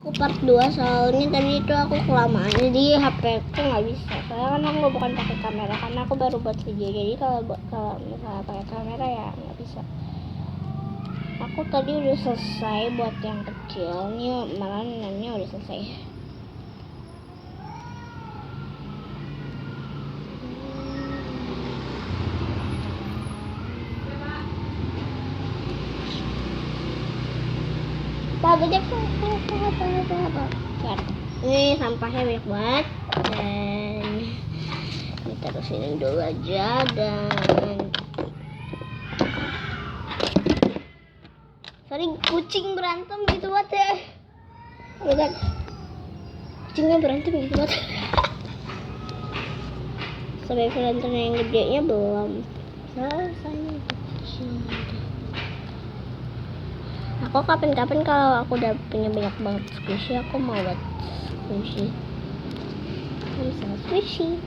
Aku part 2 soalnya tadi itu aku kelamaan, jadi HP aku nggak bisa. Soalnya kan aku bukan pakai kamera karena aku baru buat video, jadi kalau misalnya pakai kamera ya nggak bisa. Aku tadi udah selesai buat yang kecil, nih malah neneknya udah selesai. Ini sampahnya banyak banget dan kita terusin dulu aja. Dan sorry, kucing berantem gitu banget ya. Lihat, kucingnya berantem gitu banget. Sampai berantem yang gedenya belum selesai. Aku kapan-kapan kalau aku udah punya banyak banget squishy, aku mau buat squishy. Bisa squishy.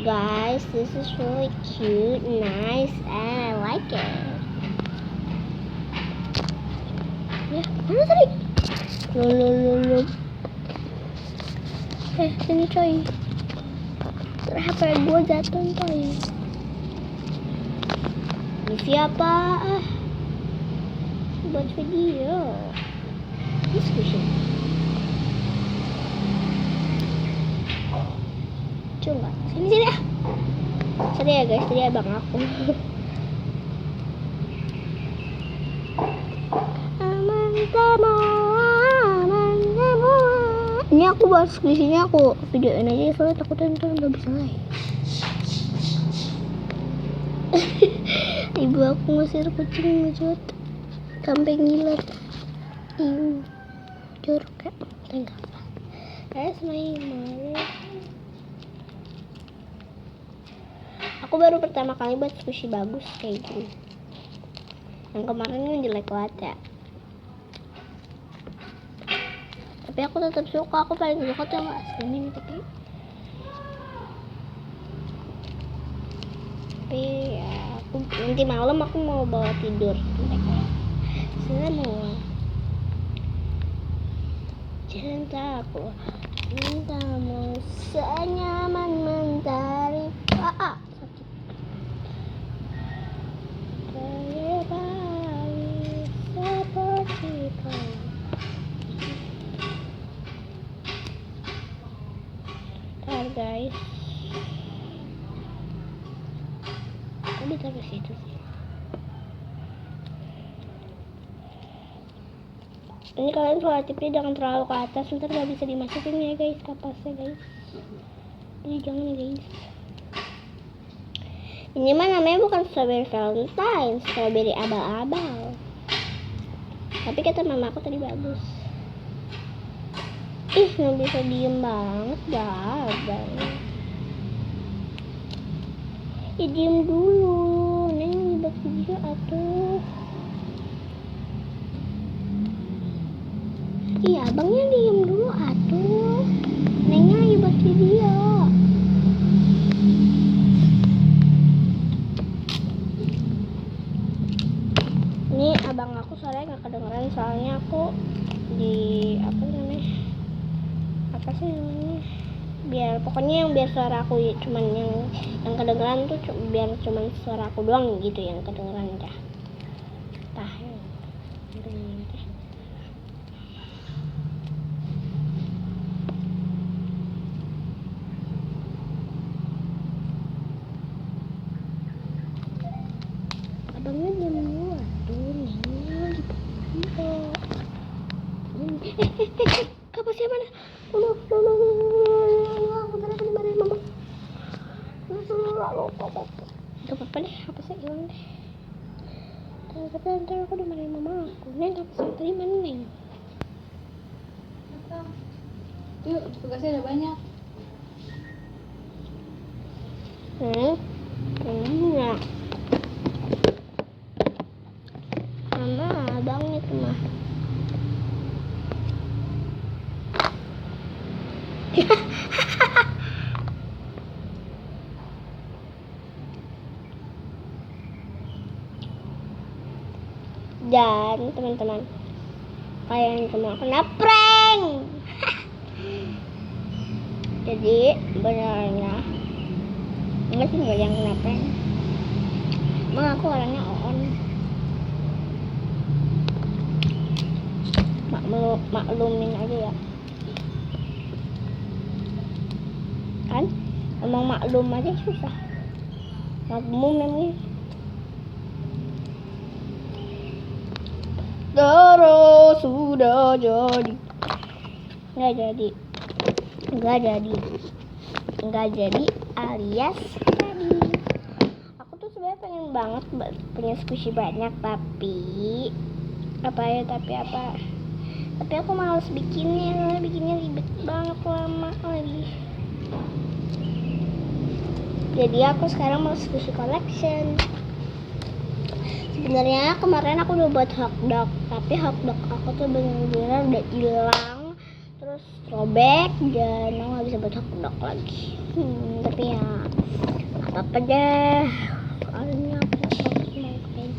Guys, this is really cute, nice, and I like it. Ya, mana tadi? Lo. Sini coy. HP gue jatuh coy. Ini siapa? Buat video. Discussion. Coba sini ah. Sorry ya guys, tadi abang aku. Aman kamu. Ini aku buat squishy-nya aku videoin aja soalnya takutnya ntar nggak bisa live. Ibu aku ngusir kucing ngecut sampai ngiler. Jorok ya, enggak. That's my mother. Aku baru pertama kali buat squishy bagus kayak gini. Yang kemarin kan jelek banget ya. Tapi aku tetap suka, aku paling suka tuh yang aslinya tapi ya aku nanti malam aku mau bawa tidur semua cintaku, cintamu senyaman mentari sakit terbalik seperti kau. Guys, aku taruh situ sih. Ini kalian suara tipnya jangan terlalu ke atas, ntar gak bisa dimasukin ya guys kapasnya guys. Ini jangan ya guys. Ini mah namanya bukan strawberry valentine, strawberry abal-abal. Tapi kata mama aku tadi bagus. Ih, nggak bisa diem banget dah bang. Diem dulu, neng nyebak video atuh. Iya, abangnya diem dulu atuh. Nengnya lagi buat video. Ini abang aku suaranya nggak kedengeran soalnya aku di apa sih namanya? Biar pokoknya yang biar suara aku cuman yang kedengeran tuh biar cuman suara aku doang gitu yang kedengeran dah. Abangnya diam dulu tuh, nengnya lagi video. Kapasnya mana? Aku terus dimarahin mama. Gak apa-apa deh, kapasnya hilang deh. Tapi ntar aku dimarahin mama aku. Neng, kapasnya tadi mana neng? Yuk, tugasnya ada banyak. Enggak. Mama, abang itu mah. Dan teman-teman, kalian cuma kena prank. Jadi benernya enggak sih, enggak yang kena prank. Emang aku orangnya on. Maklumin aja ya kan, emang maklum aja susah. Maklum memang terus sudah jadi nggak jadi alias tadi. Aku tuh sebenarnya pengen banget punya squishy banyak, tapi aku malas bikinnya ribet banget, lama lagi. Jadi aku sekarang mau squishy collection. Sebenarnya kemarin aku udah buat hotdog, tapi hotdog aku tuh bener-bener udah hilang, terus robek, dan aku nggak bisa buat hotdog lagi. Tapi ya apa-apa deh. Soalnya aku mau main.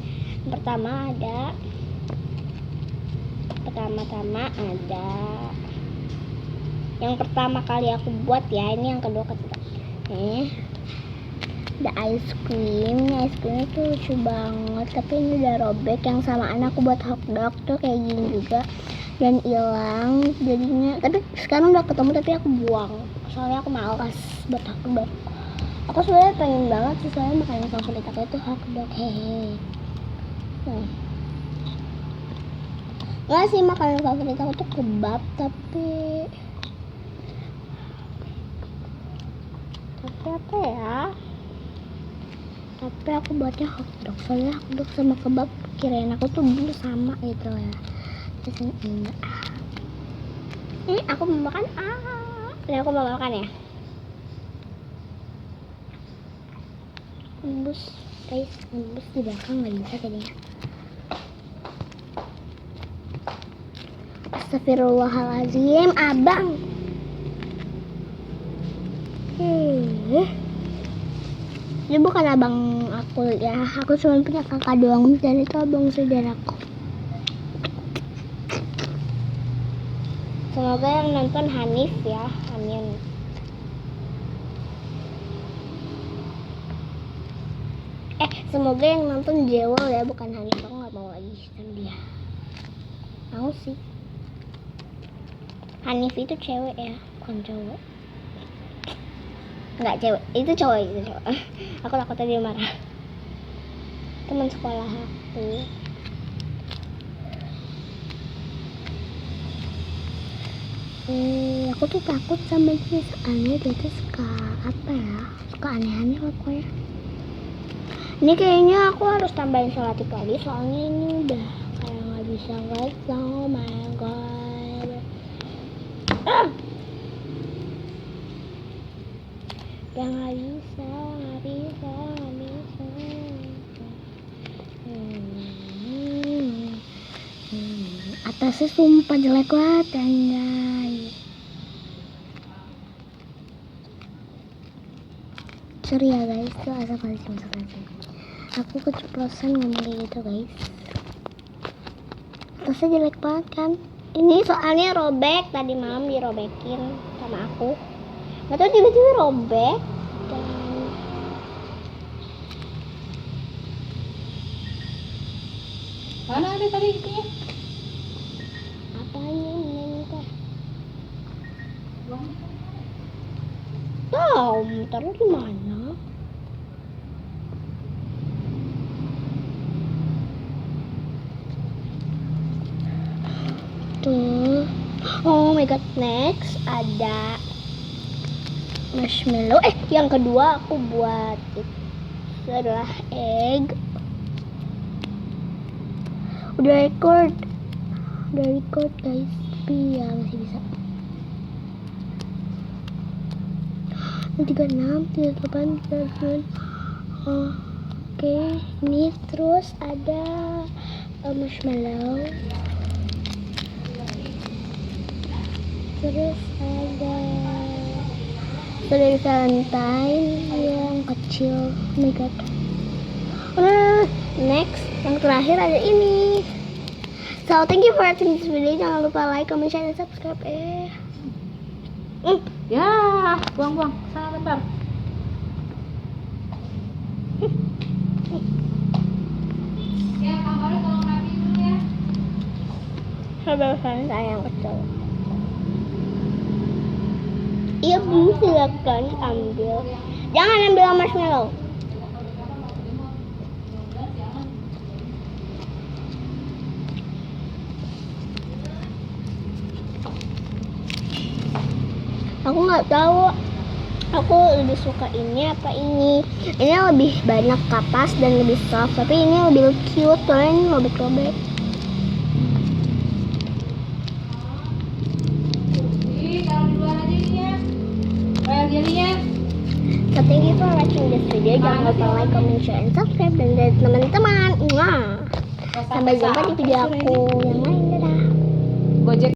Pertama-tama ada yang pertama kali aku buat ya, ini yang kedua ketiga. Ada ice cream tuh lucu banget, tapi ini udah robek. Yang samaan aku buat hotdog tuh kayak gini juga dan hilang jadinya, tapi sekarang udah ketemu tapi aku buang soalnya aku malas buat hotdog. Aku sebenarnya pengen banget sih, soalnya makanan favorit aku itu hotdog. Nggak sih, makanan favorit aku tuh kebab, tapi apa ya, tapi aku buatnya hotdog, soalnya hotdog sama kebab kirain aku tuh dulu sama gitu ya. Terus enggak. Ini aku mau makan. Ini aku mau makan ya. Embus guys, embus di belakang nggak bisa jadinya. Astagfirullahaladzim, abang. Ini bukan abang aku ya, aku cuma punya kakak doang dan itu abang saudaraku. Semoga yang nonton Hanif ya, amin. Semoga yang nonton Jewel ya, bukan Hanif. Aku nggak mau lagi sama dia. Mau sih. Hanif itu cewek ya, bukan cowok. Nggak cewek, itu cowok. Aku takut dia marah. Teman sekolah aku. Aku tuh takut sama dia, soalnya dia tuh suka aneh-aneh pokoknya. Ini kayaknya aku harus tambahin selatif lagi, soalnya ini udah kayak nggak bisa guys. Oh my god. Ya nggak bisa. Atasnya sumpah jelek banget anjay. Sorry ya guys, itu asal kali sih. Aku keceplosan ngomong kayak gitu guys. Atasnya jelek banget kan. Ini soalnya robek, tadi malam dirobekin sama aku. Gak tau tiba-tiba robek. Dan mana ada tadi itunya? apanya ini teh? Tahu, taruh di mana? Tuh. Oh my god, next ada marshmallow. Yang kedua aku buat itu adalah egg. Udah record guys, tapi ya masih bisa. 36, 38, 39. Oke, ini terus ada marshmallow. Terus ada strawberry valentine yang kecil. Oh my god. Next Yang terakhir ada ini. So thank you for watching this video. Jangan lupa like, comment, share, dan subscribe. Ya, buang-buang. Sana bentar. Ya, kamarnya tolong rapi dulu ya. Sabar saya yang kecil. Iya, Bu, silakan ambil. Jangan ambil marshmallow. Aku nggak tahu. Aku lebih suka ini apa ini. Ini lebih banyak kapas dan lebih soft. Tapi ini lebih cute. Soalnya ini robek-robek. Taruh di luar aja ini ya. Kayak gini ya. So thank you for watching this video. Jangan lupa like, comment, share, and subscribe. Dan dari teman-teman. Sampai jumpa di video aku